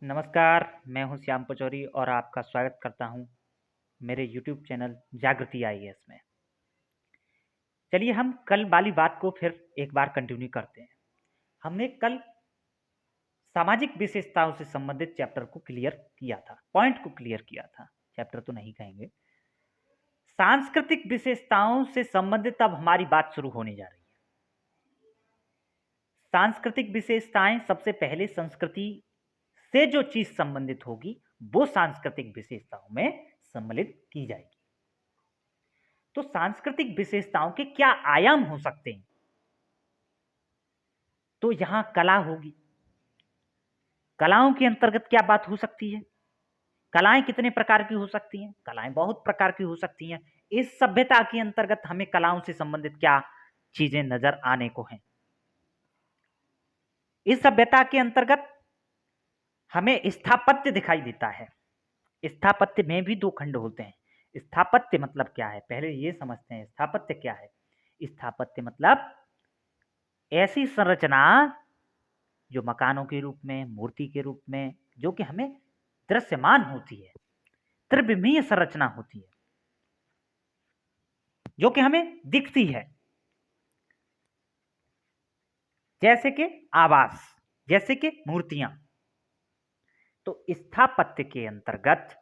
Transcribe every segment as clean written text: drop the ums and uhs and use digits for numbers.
नमस्कार, मैं हूँ श्याम पचौरी और आपका स्वागत करता हूँ मेरे यूट्यूब चैनल जागृति आईएएस में। चलिए हम कल वाली बात को फिर एक बार कंटिन्यू करते हैं। हमने कल सामाजिक विशेषताओं से संबंधित चैप्टर को क्लियर किया था, पॉइंट को क्लियर किया था, चैप्टर तो नहीं कहेंगे। सांस्कृतिक विशेषताओं से संबंधित अब हमारी बात शुरू होने जा रही है। सांस्कृतिक विशेषताएं सबसे पहले संस्कृति से जो चीज संबंधित होगी वो सांस्कृतिक विशेषताओं में सम्मिलित की जाएगी। तो सांस्कृतिक विशेषताओं के क्या आयाम हो सकते हैं? तो यहां कला होगी। कलाओं के अंतर्गत क्या बात हो सकती है? कलाएं कितने प्रकार की हो सकती हैं? कलाएं बहुत प्रकार की हो सकती हैं। इस सभ्यता के अंतर्गत हमें कलाओं से संबंधित क्या चीजें नजर आने को हैं? इस सभ्यता के अंतर्गत हमें स्थापत्य दिखाई देता है। स्थापत्य में भी दो खंड होते हैं। स्थापत्य मतलब क्या है, पहले ये समझते हैं स्थापत्य क्या है। स्थापत्य मतलब ऐसी संरचना जो मकानों के रूप में, मूर्ति के रूप में, जो कि हमें दृश्यमान होती है, त्रिविमीय संरचना होती है, जो कि हमें दिखती है, जैसे कि आवास, जैसे कि मूर्तियां। तो स्थापत्य के अंतर्गत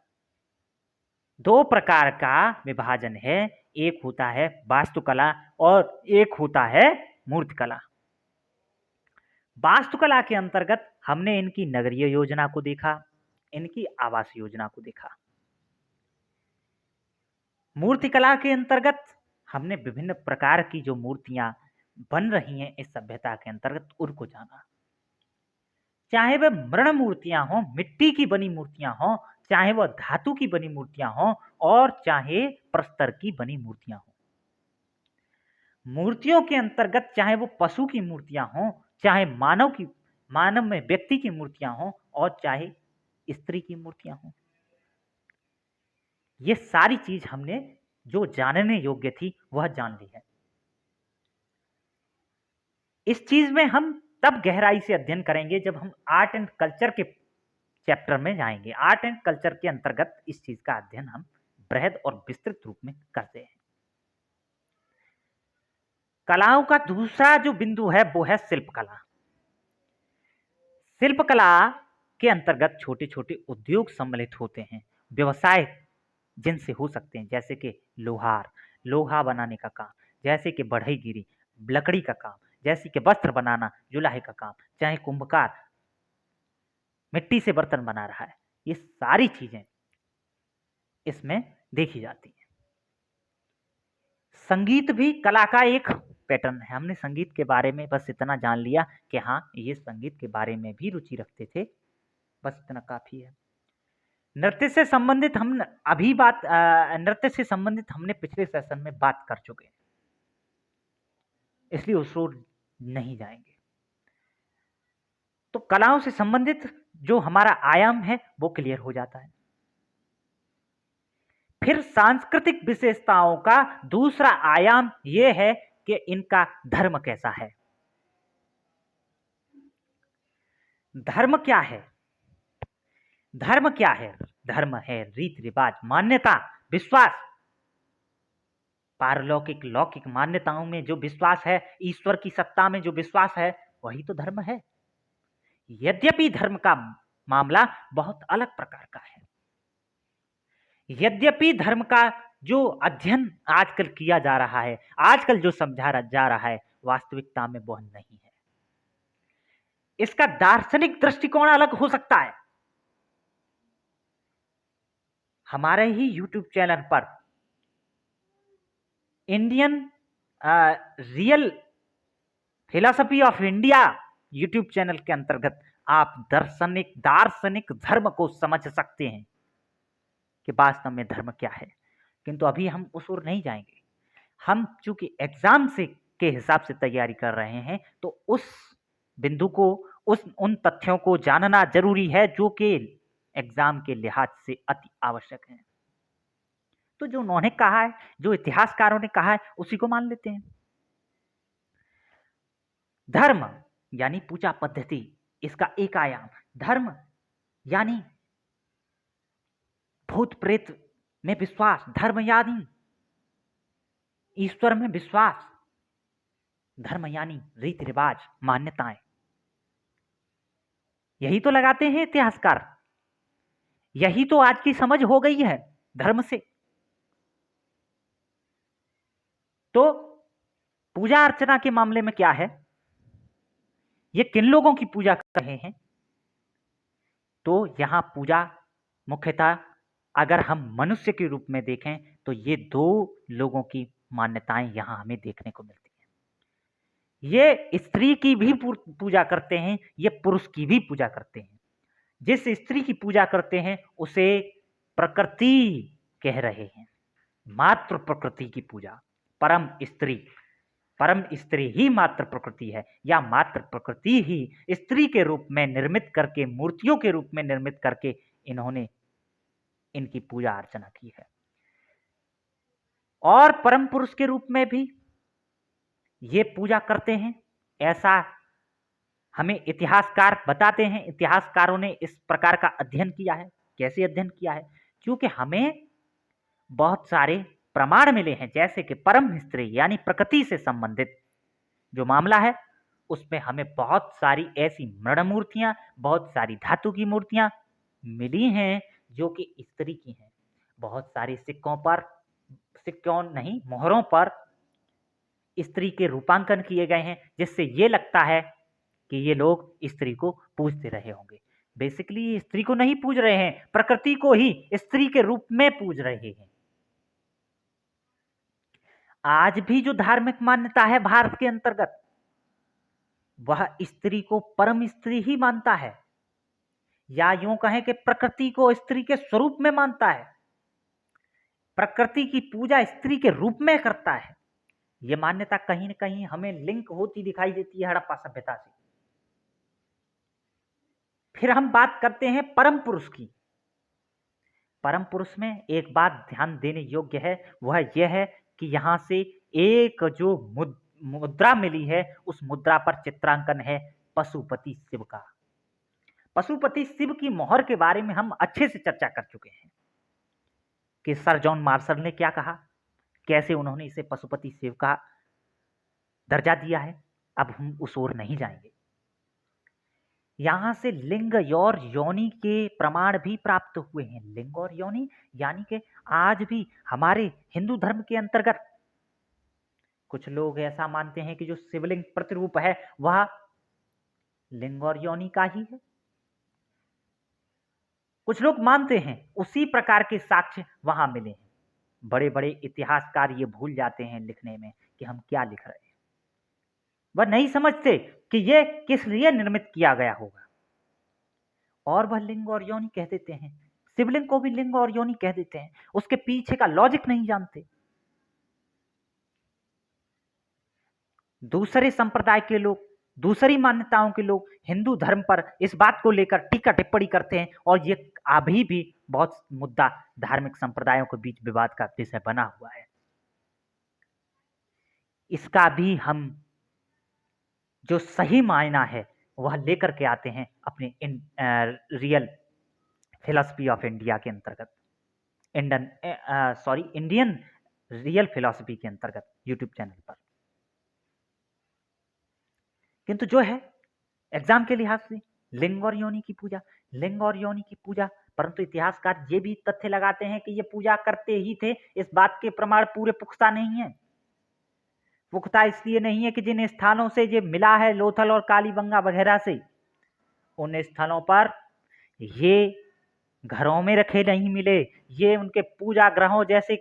दो प्रकार का विभाजन है। एक होता है वास्तुकला और एक होता है मूर्तिकला। वास्तुकला के अंतर्गत हमने इनकी नगरीय योजना को देखा, इनकी आवास योजना को देखा। मूर्तिकला के अंतर्गत हमने विभिन्न प्रकार की जो मूर्तियां बन रही हैं इस सभ्यता के अंतर्गत उनको जाना। चाहे वह मृण मूर्तियां हों, मिट्टी की बनी मूर्तियां हों, चाहे वह धातु की बनी मूर्तियां हों और चाहे प्रस्तर की बनी मूर्तियां हों। मूर्तियों के अंतर्गत चाहे वो पशु की मूर्तियां हों, चाहे मानव में व्यक्ति की मूर्तियां हों और चाहे स्त्री की मूर्तियां हों, ये सारी चीज हमने जो जानने योग्य थी वह जान ली है। इस चीज में हम तब गहराई से अध्ययन करेंगे जब हम आर्ट एंड कल्चर के चैप्टर में जाएंगे। आर्ट एंड कल्चर के अंतर्गत इस चीज का अध्ययन हम बृहद और विस्तृत रूप में करते हैं। कलाओं का दूसरा जो बिंदु है वो है शिल्पकला। शिल्पकला के अंतर्गत छोटे छोटे उद्योग सम्मिलित होते हैं, व्यवसाय जिनसे हो सकते हैं, जैसे कि लोहार, लोहा बनाने का काम, जैसे कि बढ़ईगिरी, लकड़ी का काम, जैसे कि वस्त्र बनाना, जुलाहे का काम, चाहे कुंभकार मिट्टी से बर्तन बना रहा है, ये सारी चीजें इसमें देखी जाती हैं। संगीत भी कला का एक पैटर्न है। हमने संगीत के बारे में बस इतना जान लिया कि हाँ ये संगीत के बारे में भी रुचि रखते थे, बस इतना काफी है। नृत्य से संबंधित नृत्य से संबंधित हमने पिछले सेशन में बात कर चुके हैं, इसलिए उस ओर नहीं जाएंगे। तो कलाओं से संबंधित जो हमारा आयाम है वो क्लियर हो जाता है। फिर सांस्कृतिक विशेषताओं का दूसरा आयाम यह है कि इनका धर्म कैसा है। धर्म क्या है? धर्म क्या है? धर्म है रीति रिवाज, मान्यता, विश्वास, पारलौकिक लौकिक मान्यताओं में जो विश्वास है, ईश्वर की सत्ता में जो विश्वास है, वही तो धर्म है। यद्यपि धर्म का मामला बहुत अलग प्रकार का है। यद्यपि धर्म का जो अध्ययन आजकल किया जा रहा है, आजकल जो समझा जा रहा है, वास्तविकता में वह नहीं है। इसका दार्शनिक दृष्टिकोण अलग हो सकता है। हमारे ही YouTube चैनल पर Indian real philosophy of India YouTube channel के अंतर्गत आप दार्शनिक धर्म को समझ सकते हैं कि वास्तव में धर्म क्या है। किंतु अभी हम उस ओर नहीं जाएंगे। हम चूंकि एग्जाम से के हिसाब से तैयारी कर रहे हैं, तो उस बिंदु को, उन तथ्यों को जानना जरूरी है जो कि एग्जाम के लिहाज से अति आवश्यक है। तो जो उन्होंने कहा है, जो इतिहासकारों ने कहा है, उसी को मान लेते हैं। धर्म यानी पूजा पद्धति, इसका एक आयाम। धर्म यानी भूत प्रेत में विश्वास, धर्म यानी ईश्वर में विश्वास, धर्म यानी रीति रिवाज, मान्यताएं, यही तो लगाते हैं इतिहासकार। यही तो आज की समझ हो गई है धर्म से। तो पूजा अर्चना के मामले में क्या है, ये किन लोगों की पूजा कर रहे हैं? तो यहां पूजा मुख्यतः अगर हम मनुष्य के रूप में देखें तो ये दो लोगों की मान्यताएं यहां हमें देखने को मिलती हैं। ये स्त्री की भी पूजा करते हैं, ये पुरुष की भी पूजा करते हैं। जिस स्त्री की पूजा करते हैं उसे प्रकृति कह रहे हैं, मात्र प्रकृति की पूजा। परम स्त्री ही मात्र प्रकृति है, या मात्र प्रकृति ही स्त्री के रूप में निर्मित करके, मूर्तियों के रूप में निर्मित करके इन्होंने इनकी पूजा अर्चना की है। और परम पुरुष के रूप में भी ये पूजा करते हैं, ऐसा हमें इतिहासकार बताते हैं। इतिहासकारों ने इस प्रकार का अध्ययन किया है। कैसे अध्ययन किया है? क्योंकि हमें बहुत सारे प्रमाण मिले हैं, जैसे कि परम स्त्री यानी प्रकृति से संबंधित जो मामला है उसमें हमें बहुत सारी ऐसी मृण मूर्तियां, बहुत सारी धातु की मूर्तियां मिली हैं जो कि स्त्री की हैं। बहुत सारे सिक्कों नहीं, मोहरों पर स्त्री के रूपांकन किए गए हैं, जिससे ये लगता है कि ये लोग स्त्री को पूजते रहे होंगे। बेसिकली स्त्री को नहीं पूज रहे हैं, प्रकृति को ही स्त्री के रूप में पूज रहे हैं। आज भी जो धार्मिक मान्यता है भारत के अंतर्गत, वह स्त्री को परम स्त्री ही मानता है, या यूं कहें कि प्रकृति को स्त्री के स्वरूप में मानता है, प्रकृति की पूजा स्त्री के रूप में करता है। यह मान्यता कहीं न कहीं हमें लिंक होती दिखाई देती है हड़प्पा सभ्यता से। फिर हम बात करते हैं परम पुरुष की। परम पुरुष में एक बात ध्यान देने योग्य है, वह यह है कि यहां से एक जो मुद्रा मिली है, उस मुद्रा पर चित्रांकन है पशुपति शिव का। पशुपति शिव की मोहर के बारे में हम अच्छे से चर्चा कर चुके हैं कि सर जॉन मार्शल ने क्या कहा, कैसे उन्होंने इसे पशुपति शिव का दर्जा दिया है। अब हम उस ओर नहीं जाएंगे। यहां से लिंग और योनि के प्रमाण भी प्राप्त हुए हैं। लिंग और योनि यानी कि आज भी हमारे हिंदू धर्म के अंतर्गत कुछ लोग ऐसा मानते हैं कि जो शिवलिंग प्रतिरूप है वह लिंग और योनि का ही है। कुछ लोग मानते हैं उसी प्रकार के साक्ष्य वहां मिले हैं। बड़े बड़े इतिहासकार ये भूल जाते हैं लिखने में कि हम क्या लिख रहे हैं। वह नहीं समझते कि यह किस लिए निर्मित किया गया होगा, और वह लिंग और योनि कह देते हैं। शिवलिंग को भी लिंग और योनि कह देते हैं, उसके पीछे का लॉजिक नहीं जानते। दूसरे संप्रदाय के लोग, दूसरी मान्यताओं के लोग हिंदू धर्म पर इस बात को लेकर टीका टिप्पणी करते हैं, और ये अभी भी बहुत मुद्दा धार्मिक संप्रदायों के बीच विवाद का विषय बना हुआ है। इसका भी हम जो सही मायना है वह लेकर के आते हैं अपने रियल फिलॉसफी ऑफ इंडिया के अंतर्गत, इंडियन रियल फिलॉसफी के अंतर्गत यूट्यूब चैनल पर। किंतु जो है एग्जाम के लिहाज से लिंग और योनि की पूजा, लिंग और योनि की पूजा, परंतु इतिहासकार ये भी तथ्य लगाते हैं कि ये पूजा करते ही थे। इस बात के प्रमाण पूरे पुख्ता नहीं है। पुख्ता इसलिए नहीं है कि जिन स्थानों से ये मिला है, लोथल और कालीबंगा वगैरह से, उन स्थलों पर ये घरों में रखे नहीं मिले। ये उनके पूजा ग्रहों जैसे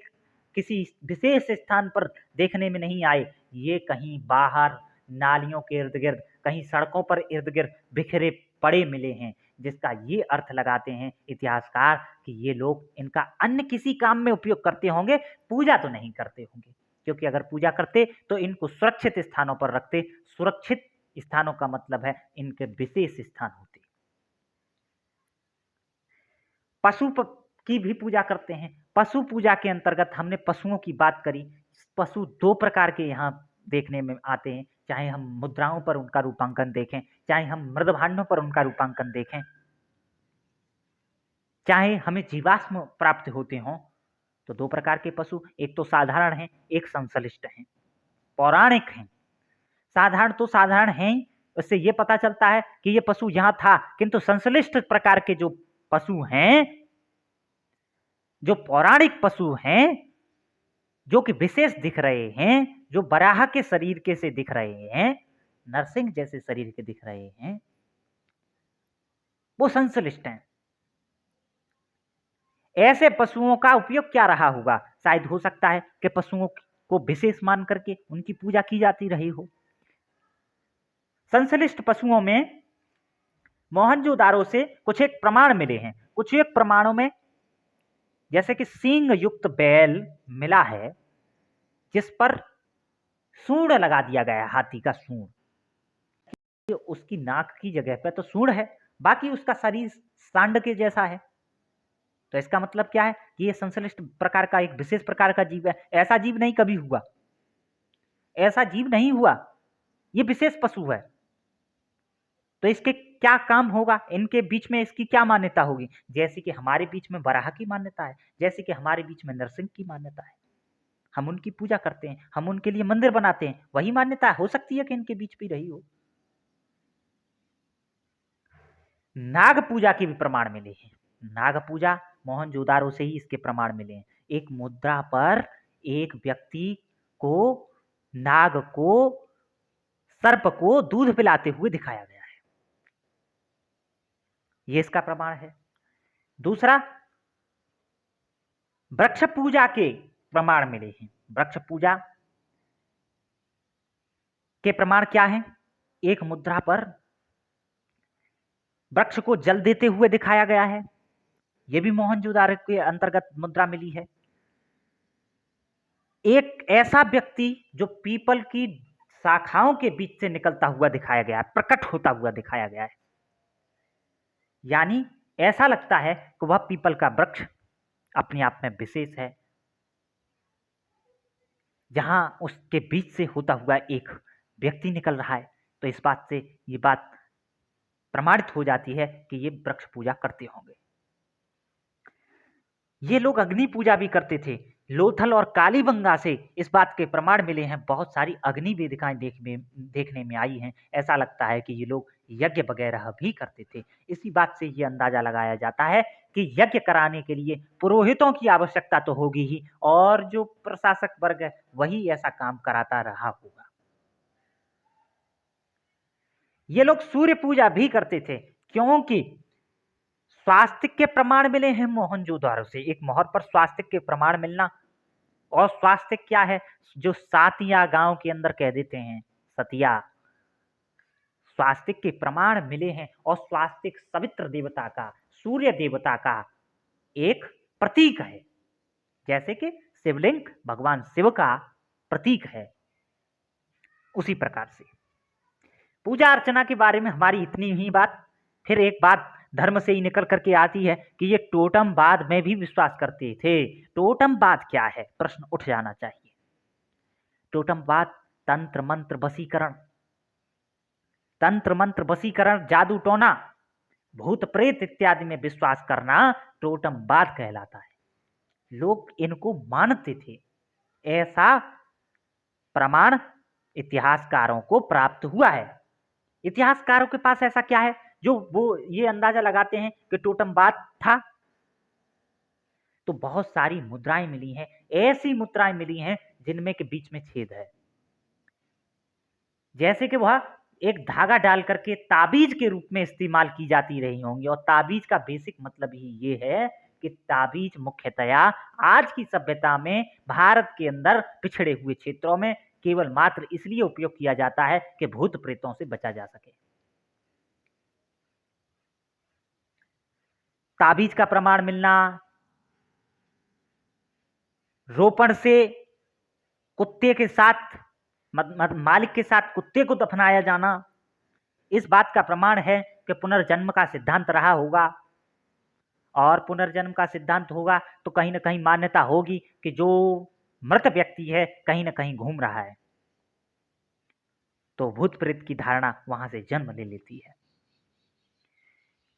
किसी विशेष स्थान पर देखने में नहीं आए। ये कहीं बाहर नालियों के इर्द गिर्द, कहीं सड़कों पर इर्द गिर्द बिखरे पड़े मिले हैं, जिसका ये अर्थ लगाते हैं इतिहासकार कि ये लोग इनका अन्य किसी काम में उपयोग करते होंगे, पूजा तो नहीं करते होंगे। क्योंकि अगर पूजा करते तो इनको सुरक्षित स्थानों पर रखते। सुरक्षित स्थानों का मतलब है इनके विशेष स्थान होते। पशु की भी पूजा करते हैं। पशु पूजा के अंतर्गत हमने पशुओं की बात करी। पशु दो प्रकार के यहाँ देखने में आते हैं, चाहे हम मुद्राओं पर उनका रूपांकन देखें, चाहे हम मृदभांडों पर उनका रूपांकन देखें। चाहे हमें जीवाश्म प्राप्त होते हों, तो दो प्रकार के पशु, एक तो साधारण हैं, एक संश्लिष्ट हैं, पौराणिक हैं। साधारण तो साधारण हैं ही, उससे ये पता चलता है कि ये पशु यहाँ था, किंतु संश्लिष्ट प्रकार के जो पशु हैं, जो पौराणिक पशु हैं, जो कि विशेष दिख रहे हैं, जो बराह के शरीर के से दिख रहे हैं, नरसिंह जैसे शरीर के दिख रहे हैं, वो संश्लिष्ट हैं। ऐसे पशुओं का उपयोग क्या रहा होगा? शायद हो सकता है कि पशुओं को विशेष मान करके उनकी पूजा की जाती रही हो। संश्लिष्ट पशुओं में मोहनजोदारो से कुछ एक प्रमाण मिले हैं। कुछ एक प्रमाणों में जैसे कि सींग युक्त बैल मिला है, जिस पर सूंड लगा दिया गया है, हाथी का सूंड। उसकी नाक की जगह पे तो सूंड है, बाकी उसका शरीर सांड के जैसा है। तो इसका मतलब क्या है कि ये संश्लिष्ट प्रकार का एक विशेष प्रकार का जीव है। ऐसा जीव नहीं कभी हुआ, ऐसा जीव नहीं हुआ, ये विशेष पशु है। तो इसके क्या काम होगा, इनके बीच में इसकी क्या मान्यता होगी? जैसे कि हमारे बीच में वराह की मान्यता है, जैसे कि हमारे बीच में नरसिंह की मान्यता है। हम उनकी पूजा करते हैं, हम उनके लिए मंदिर बनाते हैं, वही मान्यता हो सकती है कि इनके बीच भी रही हो। नाग पूजा के भी प्रमाण मिले हैं। नाग पूजा मोहनजोदारो से ही इसके प्रमाण मिले हैं। एक मुद्रा पर एक व्यक्ति को, नाग को, सर्प को दूध पिलाते हुए दिखाया गया है, ये इसका प्रमाण है। दूसरा, वृक्ष पूजा के प्रमाण मिले हैं। वृक्ष पूजा के प्रमाण क्या है? एक मुद्रा पर वृक्ष को जल देते हुए दिखाया गया है, यह भी मोहनजोदारो के अंतर्गत मुद्रा मिली है। एक ऐसा व्यक्ति जो पीपल की शाखाओं के बीच से निकलता हुआ दिखाया गया है, प्रकट होता हुआ दिखाया गया है, यानी ऐसा लगता है कि वह पीपल का वृक्ष अपने आप में विशेष है, जहां उसके बीच से होता हुआ एक व्यक्ति निकल रहा है। तो इस बात से ये बात प्रमाणित हो जाती है कि ये वृक्ष पूजा करते होंगे। ये लोग अग्नि पूजा भी करते थे। लोथल और कालीबंगा से इस बात के प्रमाण मिले हैं। बहुत सारी अग्नि वेदिकाएं देखने में आई हैं। ऐसा लगता है कि ये लोग यज्ञ वगैरह भी करते थे। इसी बात से ये अंदाजा लगाया जाता है कि यज्ञ कराने के लिए पुरोहितों की आवश्यकता तो होगी ही, और जो प्रशासक वर्ग है वही ऐसा काम कराता रहा होगा। ये लोग सूर्य पूजा भी करते थे, क्योंकि स्वास्तिक के प्रमाण मिले हैं मोहनजोदारो से। एक मोहर पर स्वास्तिक के प्रमाण मिलना, और स्वास्तिक क्या है? जो सातिया गांव के अंदर कह देते हैं, सतिया, स्वास्तिक के प्रमाण मिले हैं। और स्वास्तिक सवित्र देवता का, सूर्य देवता का एक प्रतीक है, जैसे कि शिवलिंग भगवान शिव का प्रतीक है। उसी प्रकार से पूजा अर्चना के बारे में हमारी इतनी ही बात। फिर एक बात धर्म से ही निकल करके आती है कि ये टोटमवाद में भी विश्वास करते थे। टोटमवाद क्या है, प्रश्न उठ जाना चाहिए। टोटमवाद तंत्र मंत्र वशीकरण, तंत्र मंत्र वशीकरण, जादू टोना, भूत प्रेत इत्यादि में विश्वास करना टोटमवाद कहलाता है। लोग इनको मानते थे, ऐसा प्रमाण इतिहासकारों को प्राप्त हुआ है। इतिहासकारों के पास ऐसा क्या है जो वो ये अंदाजा लगाते हैं कि टोटमवाद था? तो बहुत सारी मुद्राएं मिली हैं, ऐसी मुद्राएं मिली हैं जिनमें के बीच में छेद है, जैसे कि वह एक धागा डाल करके ताबीज के रूप में इस्तेमाल की जाती रही होंगी। और ताबीज का बेसिक मतलब ही ये है कि ताबीज मुख्यतया आज की सभ्यता में भारत के अंदर पिछड़े हुए क्षेत्रों में केवल मात्र इसलिए उपयोग किया जाता है कि भूत प्रेतों से बचा जा सके। ताबीज का प्रमाण मिलना, रोपण से कुत्ते के साथ, मालिक के साथ कुत्ते को दफनाया जाना, इस बात का प्रमाण है कि पुनर्जन्म का सिद्धांत रहा होगा। और पुनर्जन्म का सिद्धांत होगा तो कहीं ना कहीं मान्यता होगी कि जो मृत व्यक्ति है कहीं ना कहीं घूम रहा है, तो भूत प्रेत की धारणा वहां से जन्म ले लेती है।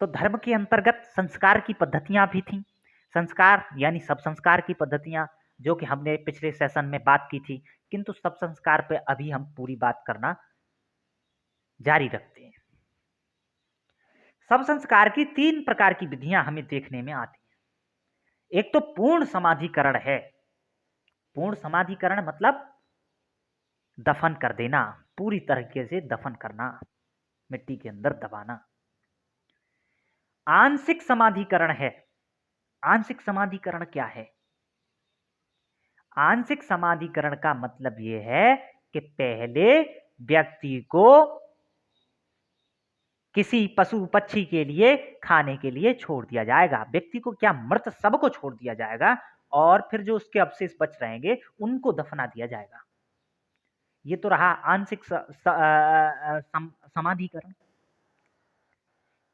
तो धर्म के अंतर्गत संस्कार की पद्धतियां भी थीं। संस्कार यानी सब संस्कार की पद्धतियां, जो कि हमने पिछले सेशन में बात की थी, किंतु सब संस्कार पे अभी हम पूरी बात करना जारी रखते हैं। सब संस्कार की 3 प्रकार की विधियां हमें देखने में आती हैं। एक तो पूर्ण समाधिकरण है। पूर्ण समाधिकरण मतलब दफन कर देना, पूरी तरीके से दफन करना, मिट्टी के अंदर दबाना। आंशिक समाधिकरण है। आंशिक समाधिकरण क्या है? आंशिक समाधिकरण का मतलब यह है कि पहले व्यक्ति को किसी पशु पक्षी के लिए खाने के लिए छोड़ दिया जाएगा। व्यक्ति को क्या, मृत शव को छोड़ दिया जाएगा और फिर जो उसके अवशेष बच रहेंगे उनको दफना दिया जाएगा। ये तो रहा आंशिक समाधिकरण।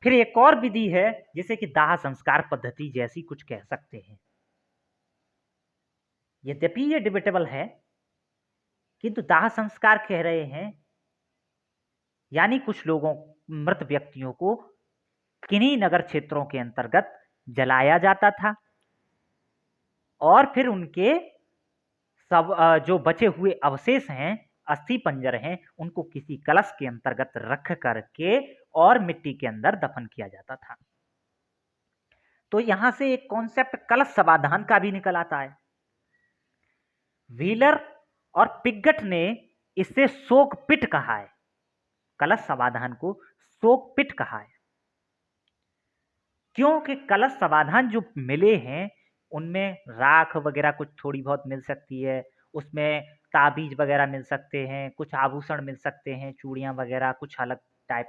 फिर एक और विधि है जिसे कि दाह संस्कार पद्धति जैसी कुछ कह सकते हैं। यद्यपि ये डिबेटेबल है, किंतु दाह संस्कार कह रहे हैं यानी कुछ लोगों, मृत व्यक्तियों को किन्हीं नगर क्षेत्रों के अंतर्गत जलाया जाता था और फिर उनके सब जो बचे हुए अवशेष हैं, अस्थि पंजर हैं, उनको किसी कलश के अंतर्गत रख करके और मिट्टी के अंदर दफन किया जाता था। तो यहां से एक कॉन्सेप्ट कलश समाधान का भी निकल आता है। व्हीलर और पिगट ने इसे शोक पिट कहा है। कलश समाधान को शोक पिट कहा है, क्योंकि कलश समाधान जो मिले हैं उनमें राख वगैरह कुछ थोड़ी बहुत मिल सकती है, उसमें ताबीज वगैरह मिल सकते हैं, कुछ आभूषण मिल सकते हैं, चूड़ियां वगैरह कुछ अलग टाइप,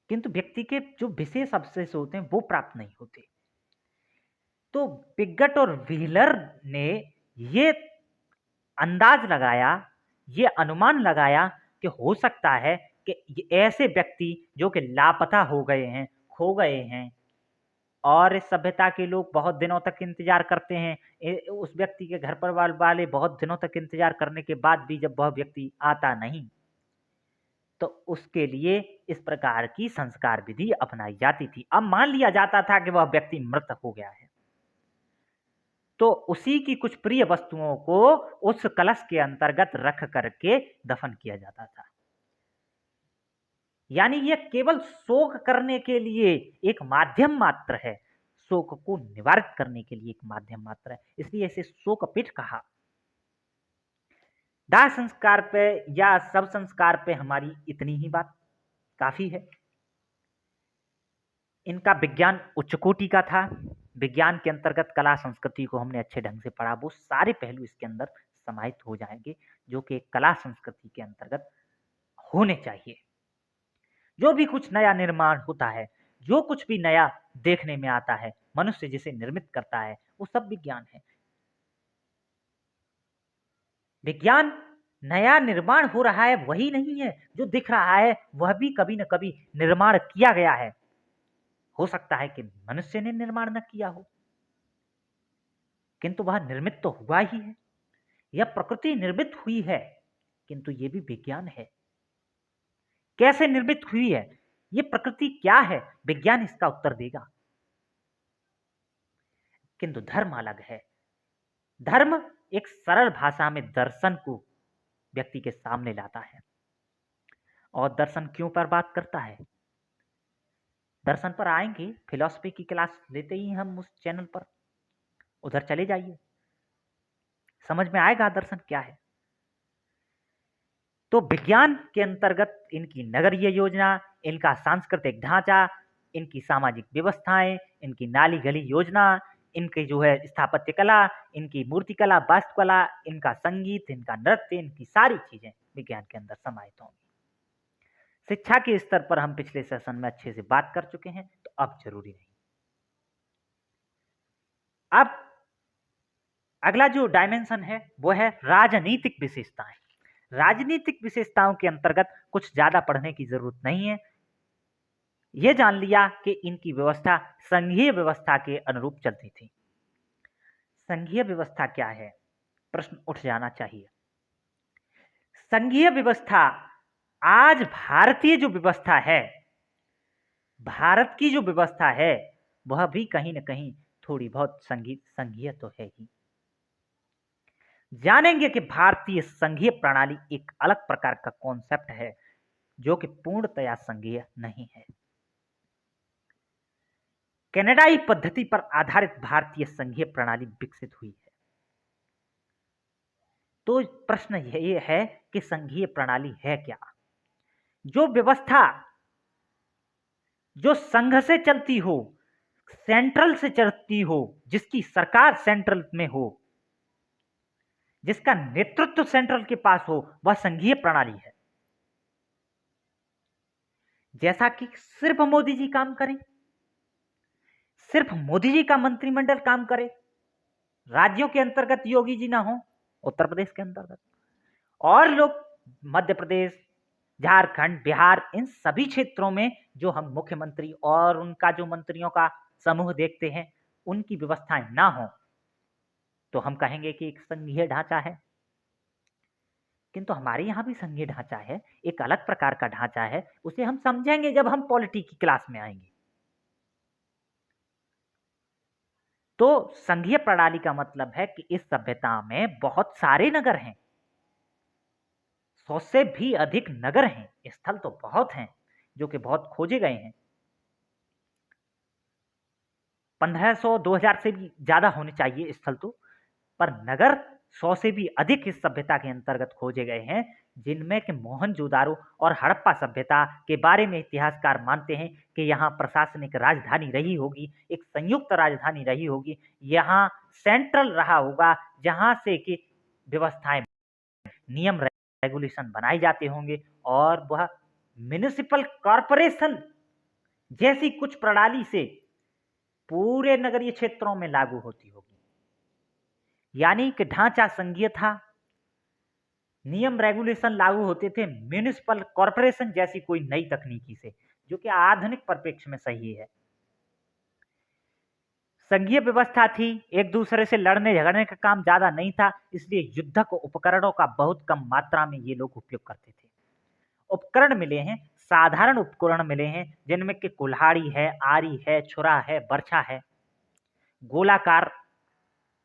किंतु व्यक्ति के जो विशेष अवशेष होते हैं वो प्राप्त नहीं होते। तो पिगट और व्हीलर ने ये अंदाज लगाया, ये अनुमान लगाया कि हो सकता है कि ऐसे व्यक्ति जो कि लापता हो गए हैं, खो गए हैं, और इस सभ्यता के लोग बहुत दिनों तक इंतजार करते हैं, उस व्यक्ति के घर पर वाले बहुत दिनों तक इंतजार करने के बाद भी जब वह व्यक्ति आता नहीं, तो उसके लिए इस प्रकार की संस्कार विधि अपनाई जाती थी। अब मान लिया जाता था कि वह व्यक्ति मृत हो गया है, तो उसी की कुछ प्रिय वस्तुओं को उस कलश के अंतर्गत रख करके दफन किया जाता था। यानी यह केवल शोक करने के लिए एक माध्यम मात्र है, शोक को निवारित करने के लिए एक माध्यम मात्र है, इसलिए इसे शोकपीठ कहा। दाह संस्कार पे या सब संस्कार पे हमारी इतनी ही बात काफी है। इनका विज्ञान उच्च कोटि का था। विज्ञान के अंतर्गत कला संस्कृति को हमने अच्छे ढंग से पढ़ा, वो सारे पहलू इसके अंदर समाहित हो जाएंगे जो कि कला संस्कृति के अंतर्गत होने चाहिए। जो भी कुछ नया निर्माण होता है, जो कुछ भी नया देखने में आता है, मनुष्य जिसे निर्मित करता है, वो सब विज्ञान है। विज्ञान नया निर्माण हो रहा है वही नहीं है, जो दिख रहा है वह भी कभी न कभी निर्माण किया गया है। हो सकता है कि मनुष्य ने निर्माण न किया हो, किंतु वह निर्मित तो हुआ ही है। यह प्रकृति निर्मित हुई है, किंतु यह भी विज्ञान है। कैसे निर्मित हुई है, ये प्रकृति क्या है, विज्ञान इसका उत्तर देगा। किंतु धर्म अलग है। धर्म एक सरल भाषा में दर्शन को व्यक्ति के सामने लाता है। और दर्शन क्यों पर बात करता है? दर्शन पर आएंगे, फिलॉसफी की क्लास लेते ही हम उस चैनल पर, उधर चले जाइए, समझ में आएगा दर्शन क्या है। तो विज्ञान के अंतर्गत इनकी नगरीय योजना, इनका सांस्कृतिक ढांचा, इनकी सामाजिक व्यवस्थाएं, इनकी नाली गली योजना, इनकी जो है स्थापत्य कला, इनकी मूर्ति कला, वास्तुकला, इनका संगीत, इनका नृत्य, इनकी सारी चीजें विज्ञान के अंदर समाहित होंगी। शिक्षा के स्तर पर हम पिछले सेशन में अच्छे से बात कर चुके हैं, तो अब जरूरी नहीं। अब अगला जो डायमेंशन है वो है राजनीतिक विशेषताएं। राजनीतिक विशेषताओं के अंतर्गत कुछ ज्यादा पढ़ने की जरूरत नहीं है। यह जान लिया कि इनकी व्यवस्था संघीय व्यवस्था के अनुरूप चलती थी। संघीय व्यवस्था क्या है, प्रश्न उठ जाना चाहिए। संघीय व्यवस्था आज भारतीय जो व्यवस्था है भारत की जो व्यवस्था है वह भी कहीं न कहीं थोड़ी बहुत संघीय तो है ही। जानेंगे कि भारतीय संघीय प्रणाली एक अलग प्रकार का कॉन्सेप्ट है जो कि पूर्णतया संघीय नहीं है। कनाडाई पद्धति पर आधारित भारतीय संघीय प्रणाली विकसित हुई है। तो प्रश्न ये है कि संघीय प्रणाली है क्या? जो व्यवस्था जो संघ से चलती हो, सेंट्रल से चलती हो, जिसकी सरकार सेंट्रल में हो, जिसका नेतृत्व सेंट्रल के पास हो, वह संघीय प्रणाली है। जैसा कि सिर्फ मोदी जी काम करें, सिर्फ मोदी जी का मंत्रिमंडल काम करे, राज्यों के अंतर्गत योगी जी ना हो, उत्तर प्रदेश के अंतर्गत और लोग मध्य प्रदेश, झारखंड, बिहार, इन सभी क्षेत्रों में जो हम मुख्यमंत्री और उनका जो मंत्रियों का समूह देखते हैं, उनकी व्यवस्थाएं ना हो तो हम कहेंगे कि एक संघीय ढांचा है। किंतु हमारे यहाँ भी संघीय ढांचा है, एक अलग प्रकार का ढांचा है। उसे हम समझेंगे जब हम पॉलिटी की क्लास में आएंगे। तो संघीय प्रणाली का मतलब है कि इस सभ्यता में बहुत सारे नगर हैं, 100 से भी अधिक नगर हैं, स्थल तो बहुत हैं जो कि बहुत खोजे गए हैं। 1500 2000 से भी ज्यादा होने चाहिए स्थल तो, पर नगर 100 से भी अधिक इस सभ्यता के अंतर्गत खोजे गए हैं, जिनमें कि मोहनजोदारो और हड़प्पा सभ्यता के बारे में इतिहासकार मानते हैं कि यहाँ प्रशासनिक राजधानी रही होगी, एक संयुक्त राजधानी रही होगी, यहाँ सेंट्रल रहा होगा जहाँ से कि व्यवस्थाएं, नियम, रेगुलेशन बनाए जाते होंगे और वह म्युनिसिपल कॉरपोरेशन जैसी कुछ प्रणाली से पूरे नगरीय क्षेत्रों में लागू होती होगी। यानी कि ढांचा संघीय था, नियम रेगुलेशन लागू होते थे म्युनिसिपल कॉरपोरेशन जैसी कोई नई तकनीकी से, जो कि आधुनिक परिप्रेक्ष्य में सही है। संघीय व्यवस्था थी, एक दूसरे से लड़ने झगड़ने का काम ज्यादा नहीं था, इसलिए युद्धक उपकरणों का बहुत कम मात्रा में ये लोग उपयोग करते थे। उपकरण मिले हैं, साधारण उपकरण मिले हैं, जिनमें कि कुल्हाड़ी है, आरी है, छुरा है, बर्छा है, गोलाकार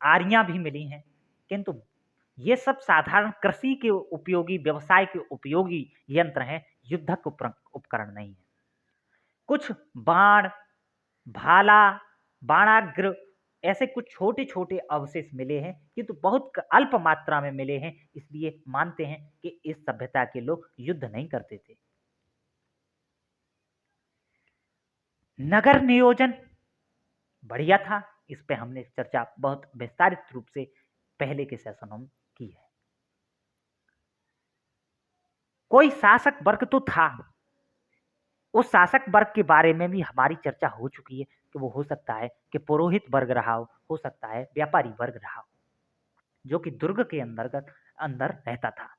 आरियां भी मिली हैं, किंतु ये सब साधारण कृषि के उपयोगी, व्यवसाय के उपयोगी यंत्र हैं, युद्धक उपकरण नहीं है। कुछ बाण, भाला, बाणाग्र, ऐसे कुछ छोटे छोटे अवशेष मिले हैं, किंतु बहुत अल्प मात्रा में मिले हैं, इसलिए मानते हैं कि इस सभ्यता के लोग युद्ध नहीं करते थे। नगर नियोजन बढ़िया था, इस पे हमने चर्चा बहुत विस्तारित रूप से पहले के सेशनों में की है। कोई शासक वर्ग तो था, उस शासक वर्ग के बारे में भी हमारी चर्चा हो चुकी है कि वो हो सकता है कि पुरोहित वर्ग रहा हो सकता है व्यापारी वर्ग रहा हो, जो कि दुर्ग के अंदर रहता था।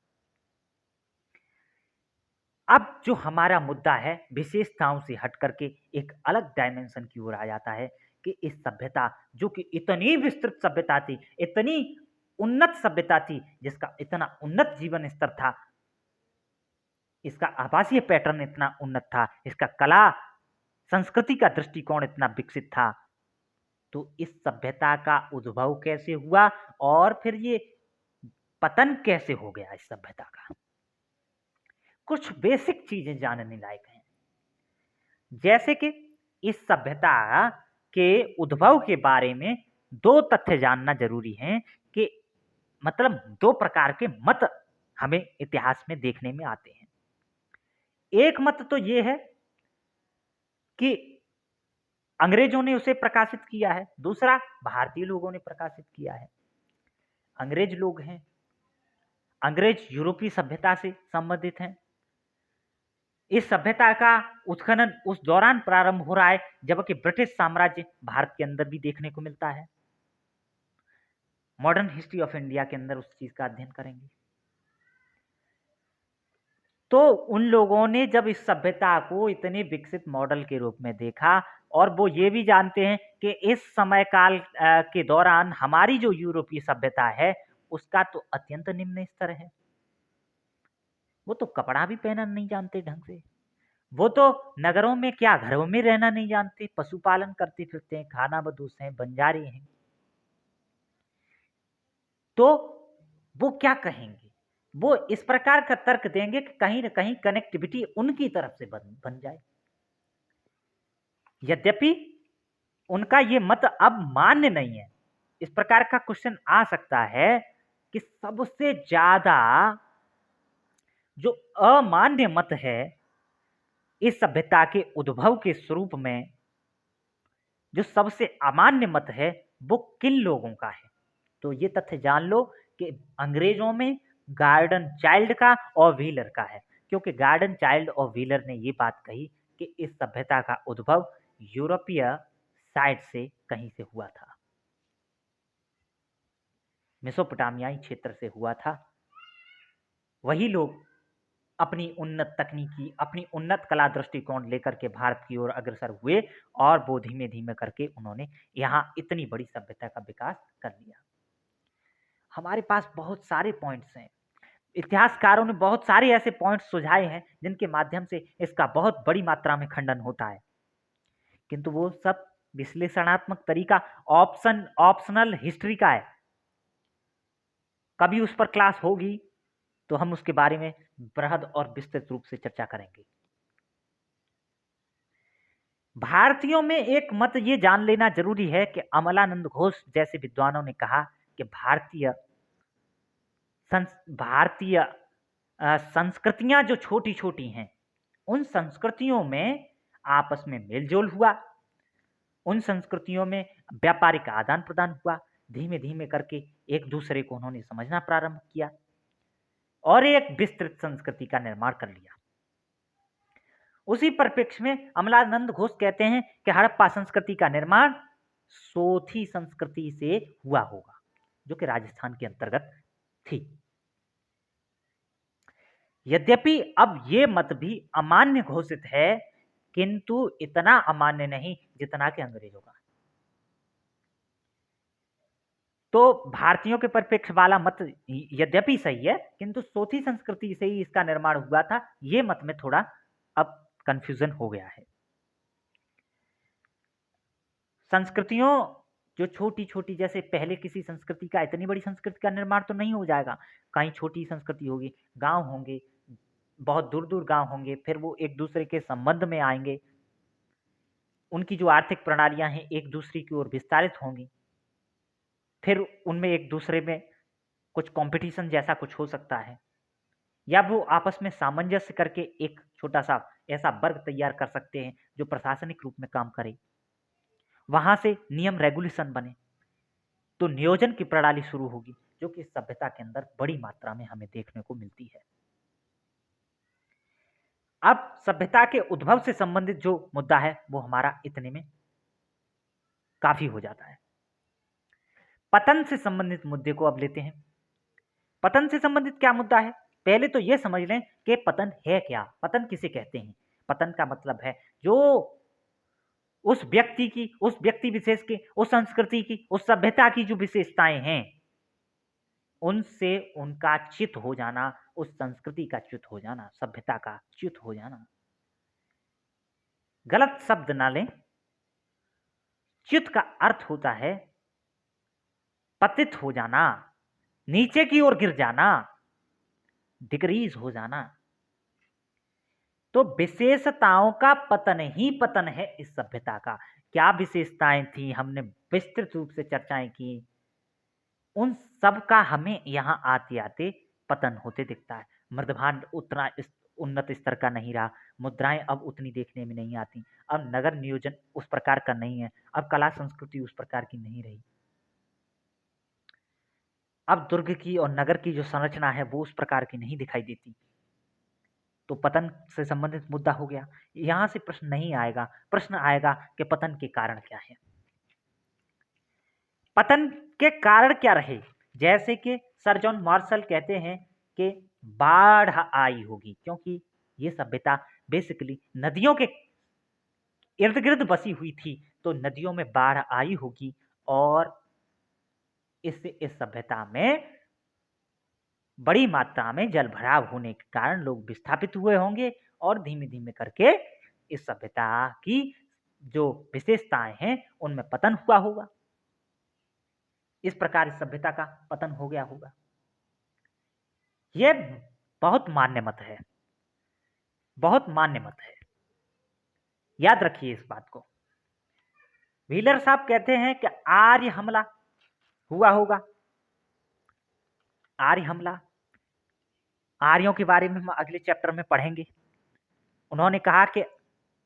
अब जो हमारा मुद्दा है विशेषताओं से हट करके एक अलग डायमेंशन की ओर आ जाता है कि इस सभ्यता जो कि इतनी विस्तृत सभ्यता थी, इतनी उन्नत सभ्यता थी, जिसका इतना उन्नत जीवन स्तर था, इसका आवासीय पैटर्न इतना उन्नत था, इसका कला संस्कृति का दृष्टिकोण इतना विकसित था, तो इस सभ्यता का उद्भव कैसे हुआ और फिर ये पतन कैसे हो गया इस सभ्यता का, कुछ बेसिक चीजें जानने लायक हैं। जैसे कि इस सभ्यता के उद्भव के बारे में दो तथ्य जानना जरूरी है कि मतलब दो प्रकार के मत हमें इतिहास में देखने में आते हैं। एक मत तो ये है कि अंग्रेजों ने उसे प्रकाशित किया है, दूसरा भारतीय लोगों ने प्रकाशित किया है। अंग्रेज लोग हैं, अंग्रेज यूरोपीय सभ्यता से संबंधित हैं। इस सभ्यता का उत्खनन उस दौरान प्रारंभ हो रहा है जबकि ब्रिटिश साम्राज्य भारत के अंदर भी देखने को मिलता है। मॉडर्न हिस्ट्री ऑफ इंडिया के अंदर उस चीज का अध्ययन करेंगे। तो उन लोगों ने जब इस सभ्यता को इतने विकसित मॉडल के रूप में देखा और वो ये भी जानते हैं कि इस समय काल के दौरान हमारी जो यूरोपीय सभ्यता है उसका तो अत्यंत निम्न स्तर है, वो तो कपड़ा भी पहनना नहीं जानते ढंग से, वो तो नगरों में क्या घरों में रहना नहीं जानते, पशुपालन करते फिरते हैं, खाना बदोश हैं, बंजारे हैं। तो वो क्या कहेंगे? वो इस प्रकार का तर्क देंगे कि कहीं न कहीं कनेक्टिविटी उनकी तरफ से बन जाए। यद्यपि उनका ये मत अब मान्य नहीं है। इस प्रकार का क्वेश्चन आ सकता है कि सबसे ज़्यादा जो अमान्य मत है इस सभ्यता के उद्भव के स्वरूप में, जो सबसे अमान्य मत है वो किन लोगों का है? तो ये तथ्य जान लो कि अंग्रेजों में गार्डन चाइल्ड का और व्हीलर का है, क्योंकि गार्डन चाइल्ड और व्हीलर ने ये बात कही कि इस सभ्यता का उद्भव यूरोपीय साइड से कहीं से हुआ था, मेसोपोटामियाई क्षेत्र से हुआ था। वही लोग अपनी उन्नत तकनीकी, अपनी उन्नत कला दृष्टिकोण लेकर के भारत की ओर अग्रसर हुए और वो धीमे धीमे करके उन्होंने यहाँ इतनी बड़ी सभ्यता का विकास कर लिया। हमारे पास बहुत सारे पॉइंट्स हैं, इतिहासकारों ने बहुत सारे ऐसे पॉइंट्स सुझाए हैं जिनके माध्यम से इसका बहुत बड़ी मात्रा में खंडन होता है, किंतु वो सब विश्लेषणात्मक तरीका ऑप्शनल हिस्ट्री का है। कभी उस पर क्लास होगी तो हम उसके बारे में बृहद और विस्तृत रूप से चर्चा करेंगे। भारतीयों में एक मत ये जान लेना जरूरी है कि अमलानंद घोष जैसे विद्वानों ने कहा कि भारतीय संस्कृतियां जो छोटी छोटी हैं, उन संस्कृतियों में आपस में मेलजोल हुआ, उन संस्कृतियों में व्यापारिक आदान प्रदान हुआ, धीमे धीमे करके एक दूसरे को उन्होंने समझना प्रारंभ किया और एक विस्तृत संस्कृति का निर्माण कर लिया। उसी परिप्रेक्ष्य में अमलानंद घोष कहते हैं कि हड़प्पा संस्कृति का निर्माण सोथी संस्कृति से हुआ होगा, जो कि राजस्थान के अंतर्गत थी। यद्यपि अब ये मत भी अमान्य घोषित है, किंतु इतना अमान्य नहीं जितना कि अंग्रेजों का। तो भारतीयों के परिप्रेक्ष्य वाला मत यद्यपि सही है, किंतु सोथी संस्कृति से ही इसका निर्माण हुआ था, ये मत में थोड़ा अब कंफ्यूजन हो गया है। संस्कृतियों जो छोटी छोटी, जैसे पहले किसी संस्कृति का इतनी बड़ी संस्कृति का निर्माण तो नहीं हो जाएगा, कहीं छोटी संस्कृति होगी, गांव होंगे, बहुत दूर दूर गांव होंगे, फिर वो एक दूसरे के संबंध में आएंगे, उनकी जो आर्थिक प्रणालियां हैं एक दूसरे की ओर विस्तारित होंगी, फिर उनमें एक दूसरे में कुछ कंपटीशन जैसा कुछ हो सकता है, या वो आपस में सामंजस्य करके एक छोटा सा ऐसा वर्ग तैयार कर सकते हैं जो प्रशासनिक रूप में काम करे, वहां से नियम रेगुलेशन बने, तो नियोजन की प्रणाली शुरू होगी, जो कि इस सभ्यता के अंदर बड़ी मात्रा में हमें देखने को मिलती है। अब सभ्यता के उद्भव से संबंधित जो मुद्दा है वो हमारा इतने में काफी हो जाता है। पतन से संबंधित मुद्दे को अब लेते हैं। पतन से संबंधित क्या मुद्दा है? पहले तो यह समझ लें कि पतन है क्या, पतन किसे कहते हैं। पतन का मतलब है जो उस व्यक्ति की, उस व्यक्ति विशेष की, उस संस्कृति की, उस सभ्यता की जो विशेषताएं हैं, उनसे उनका च्युत हो जाना, उस संस्कृति का च्युत हो जाना, सभ्यता का च्युत हो जाना। गलत शब्द ना लें, च्युत का अर्थ होता है पतित हो जाना, नीचे की ओर गिर जाना, डिक्रीज हो जाना। तो विशेषताओं का पतन ही पतन है इस सभ्यता का। क्या विशेषताएं थी, हमने विस्तृत रूप से चर्चाएं की, उन सब का हमें यहाँ आते आते पतन होते दिखता है। मृदभांड उतना उन्नत स्तर का नहीं रहा, मुद्राएं अब उतनी देखने में नहीं आती, अब नगर नियोजन उस प्रकार का नहीं है, अब कला संस्कृति उस प्रकार की नहीं रही, अब दुर्ग की और नगर की जो संरचना है वो उस प्रकार की नहीं दिखाई देती। तो पतन से संबंधित मुद्दा हो गया। यहां से प्रश्न नहीं आएगा, प्रश्न आएगा कि पतन के कारण क्या है, पतन के कारण क्या रहे। जैसे कि सर जॉन मार्शल कहते हैं कि बाढ़ आई होगी, क्योंकि ये सभ्यता बेसिकली नदियों के इर्द गिर्द बसी हुई थी, तो नदियों में बाढ़ आई होगी और इससे इस सभ्यता में बड़ी मात्रा में जल भराव होने के कारण लोग विस्थापित हुए होंगे और धीमे धीमे करके इस सभ्यता की जो विशेषताएं हैं उनमें पतन हुआ होगा। इस प्रकार इस सभ्यता का पतन हो गया होगा। यह बहुत मान्य मत है, बहुत मान्य मत है, याद रखिए इस बात को। व्हीलर साहब कहते हैं कि आर्य हमला हुआ होगा। आर्य हमला, आर्यों के बारे में हम अगले चैप्टर में पढ़ेंगे। उन्होंने कहा कि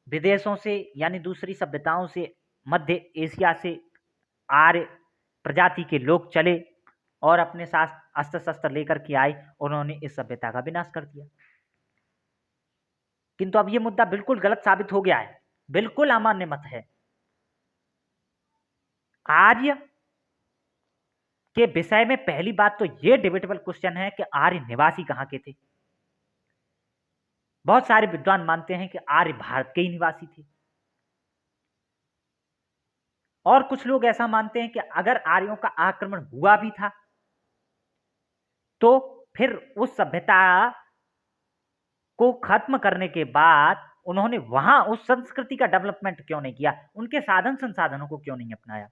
विदेशों से यानी दूसरी सभ्यताओं से, मध्य एशिया से आर्य प्रजाति के लोग चले और अपने साथ अस्त्र शस्त्र लेकर के आए, उन्होंने इस सभ्यता का विनाश कर दिया। किंतु अब यह मुद्दा बिल्कुल गलत साबित हो गया है, बिल्कुल अमान्य मत है। आर्य के विषय में पहली बात तो यह डिबेटेबल क्वेश्चन है कि आर्य निवासी कहां के थे। बहुत सारे विद्वान मानते हैं कि आर्य भारत के ही निवासी थे, और कुछ लोग ऐसा मानते हैं कि अगर आर्यों का आक्रमण हुआ भी था तो फिर उस सभ्यता को खत्म करने के बाद उन्होंने वहां उस संस्कृति का डेवलपमेंट क्यों नहीं किया, उनके साधन संसाधनों को क्यों नहीं अपनाया।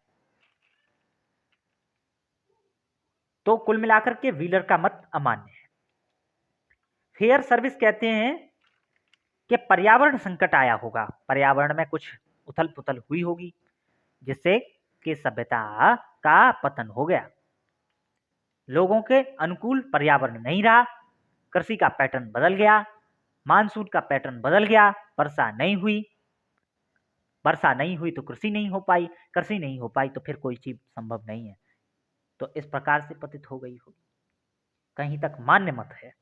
तो कुल मिलाकर के व्हीलर का मत अमान्य है। फेयर सर्विस कहते हैं कि पर्यावरण संकट आया होगा, पर्यावरण में कुछ उथल पुथल हुई होगी जिससे कि सभ्यता का पतन हो गया। लोगों के अनुकूल पर्यावरण नहीं रहा, कृषि का पैटर्न बदल गया, मानसून का पैटर्न बदल गया, वर्षा नहीं हुई, वर्षा नहीं हुई तो कृषि नहीं हो पाई, कृषि नहीं हो पाई तो फिर कोई चीज संभव नहीं है, तो इस प्रकार से पतित हो गई होगी। कहीं तक मान्य मत है।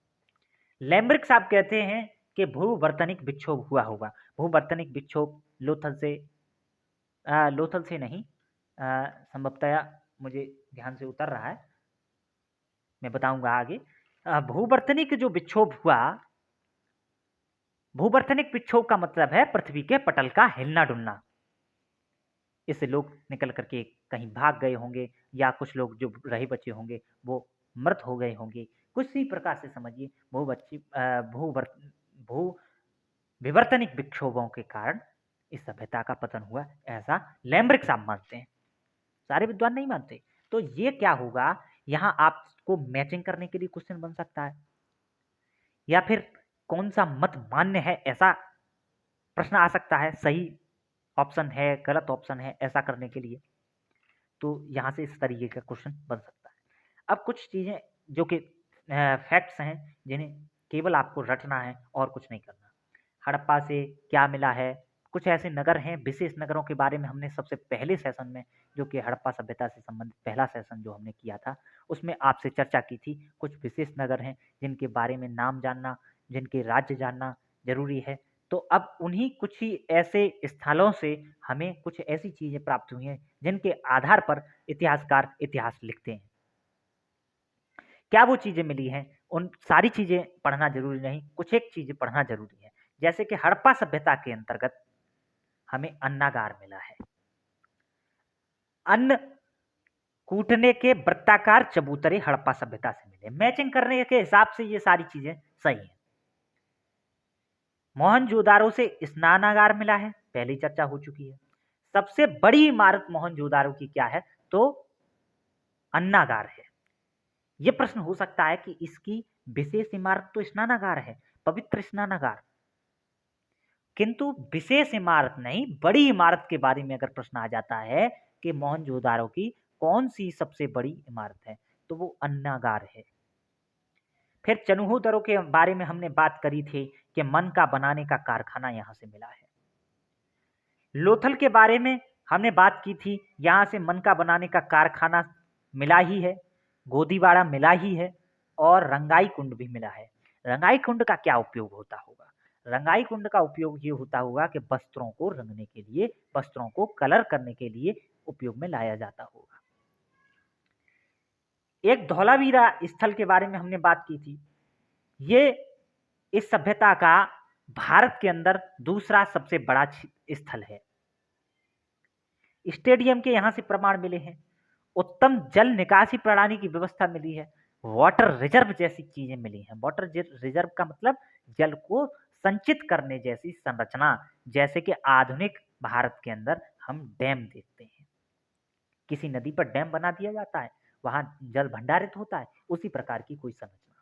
लैम्ब्रिक साहब कहते हैं कि भूवर्तनिक विक्षोभ हुआ होगा। भूवर्तनिक विक्षोभ लोथल से नहीं, संभवतया मुझे ध्यान से उतर रहा है, मैं बताऊंगा आगे। भूवर्तनिक जो विक्षोभ हुआ, भूवर्तनिक विक्षोभ का मतलब है पृथ्वी के पटल का हिलना डुलना। इससे लोग निकल करके कहीं भाग गए होंगे, या कुछ लोग जो रहे बचे होंगे वो मृत हो गए होंगे, कुछ इसी प्रकार से समझिए भू विवर्तनिक विक्षोभों के कारण इस सभ्यता का पतन हुआ, ऐसा लैम्ब्रिक साहब मानते हैं। सारे विद्वान नहीं मानते। तो ये क्या होगा, यहाँ आपको मैचिंग करने के लिए क्वेश्चन बन सकता है, या फिर कौन सा मत मान्य है ऐसा प्रश्न आ सकता है, सही ऑप्शन है गलत ऑप्शन है ऐसा करने के लिए। तो यहाँ से इस तरीके का क्वेश्चन बन सकता है। अब कुछ चीजें जो कि फैक्ट्स हैं जिन्हें केवल आपको रटना है और कुछ नहीं करना। हड़प्पा से क्या मिला है, कुछ ऐसे नगर हैं, विशेष नगरों के बारे में हमने सबसे पहले सेशन में, जो कि हड़प्पा सभ्यता से संबंधित पहला सेशन जो हमने किया था, उसमें आपसे चर्चा की थी। कुछ विशेष नगर हैं जिनके बारे में नाम जानना, जिनके राज्य जानना जरूरी है। तो अब उन्हीं कुछ ही ऐसे स्थलों से हमें कुछ ऐसी चीजें प्राप्त हुई हैं जिनके आधार पर इतिहासकार इतिहास लिखते हैं। क्या वो चीजें मिली हैं, उन सारी चीजें पढ़ना जरूरी नहीं, कुछ एक चीजें पढ़ना जरूरी है। जैसे कि हड़प्पा सभ्यता के अंतर्गत हमें अन्नागार मिला है, अन्न कूटने के वृत्ताकार चबूतरे हड़प्पा सभ्यता से मिले। मैचिंग करने के हिसाब से ये सारी चीजें सही हैं। मोहनजोदारो से स्नानागार मिला है, पहली चर्चा हो चुकी है। सबसे बड़ी इमारत मोहनजोदारो की क्या है, तो अन्नागार है। यह प्रश्न हो सकता है कि इसकी विशेष इमारत तो स्नानागार है, पवित्र स्नानागार, किंतु विशेष इमारत नहीं, बड़ी इमारत के बारे में अगर प्रश्न आ जाता है कि मोहनजोदारो की कौन सी सबसे बड़ी इमारत है, तो वो अन्नागार है। फिर चनुहोदरो के बारे में हमने बात करी थी कि मन का बनाने का कारखाना यहां से मिला है। लोथल के बारे में हमने बात की थी, यहां से मन का बनाने का कारखाना मिला ही है, गोदीवाड़ा मिला ही है, और रंगाई कुंड भी मिला है। रंगाई कुंड का क्या उपयोग होता होगा, रंगाई कुंड का उपयोग ये होता होगा कि वस्त्रों को रंगने के लिए, वस्त्रों को कलर करने के लिए उपयोग में लाया जाता होगा। एक धौलावीरा स्थल के बारे में हमने बात की थी, ये इस सभ्यता का भारत के अंदर दूसरा सबसे बड़ा स्थल है। स्टेडियम के यहां से प्रमाण मिले हैं, उत्तम जल निकासी प्रणाली की व्यवस्था मिली है, वाटर रिजर्व जैसी चीजें मिली हैं। वाटर रिजर्व का मतलब जल को संचित करने जैसी संरचना, जैसे कि आधुनिक भारत के अंदर हम डैम देखते हैं। किसी नदी पर डैम बना दिया जाता है, वहां जल भंडारित होता है, उसी प्रकार की कोई संरचना।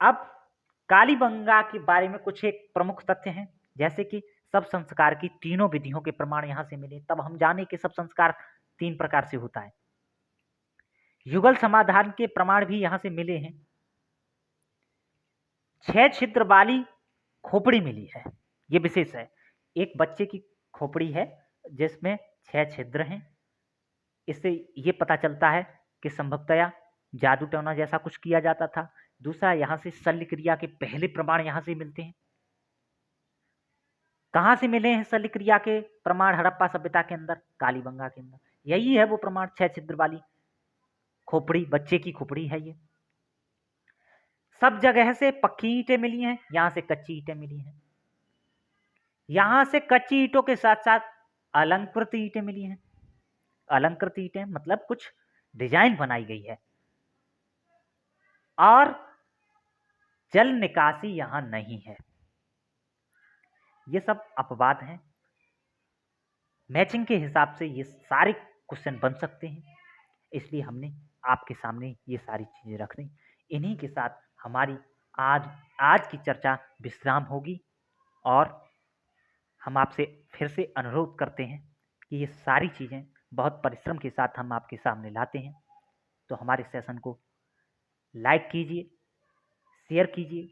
अब कालीबंगा के बारे में कुछ एक प्रमुख तथ्य हैं, जैसे कि सब संस्कार की तीनों विधियों के प्रमाण यहां से मिले, तब हम जाने कि सब संस्कार 3 प्रकार से होता है। युगल समाधान के प्रमाण भी यहां से मिले हैं। 6 छिद्र वाली खोपड़ी मिली है, ये विशेष है। एक बच्चे की खोपड़ी है जिसमें 6 छिद्र हैं। इससे ये पता चलता है कि संभवतया जादू टोना जैसा कुछ किया जाता था। दूसरा, यहाँ से शल्य क्रिया के पहले प्रमाण यहाँ से मिलते हैं। कहाँ से मिले हैं शल्य क्रिया के प्रमाण हड़प्पा सभ्यता के अंदर? कालीबंगा के अंदर। यही है वो प्रमाण, 6 छिद्र वाली खोपड़ी, बच्चे की खोपड़ी है ये। सब जगह से पक्की ईंटें मिली हैं, यहाँ से कच्ची ईंटें मिली हैं। यहाँ से कच्ची ईंटों के साथ साथ अलंकृत ईंटें मिली हैं। अलंकृत ईंटें मतलब कुछ डिजाइन बनाई गई है। और जल निकासी यहां नहीं है। ये सब अपवाद हैं। मैचिंग के हिसाब से ये सारे क्वेश्चन बन सकते हैं, इसलिए हमने आपके सामने ये सारी चीजें रख दी। इन्हीं के साथ हमारी आज की चर्चा विश्राम होगी और हम आपसे फिर से अनुरोध करते हैं कि ये सारी चीज़ें बहुत परिश्रम के साथ हम आपके सामने लाते हैं, तो हमारे सेशन को लाइक कीजिए, शेयर कीजिए,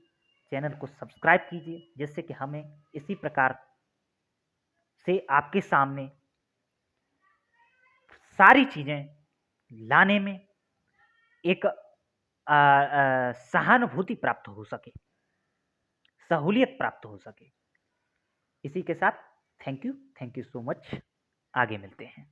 चैनल को सब्सक्राइब कीजिए, जिससे कि हमें इसी प्रकार से आपके सामने सारी चीज़ें लाने में एक सहानुभूति प्राप्त हो सके, सहूलियत प्राप्त हो सके। इसी के साथ थैंक यू सो मच। आगे मिलते हैं।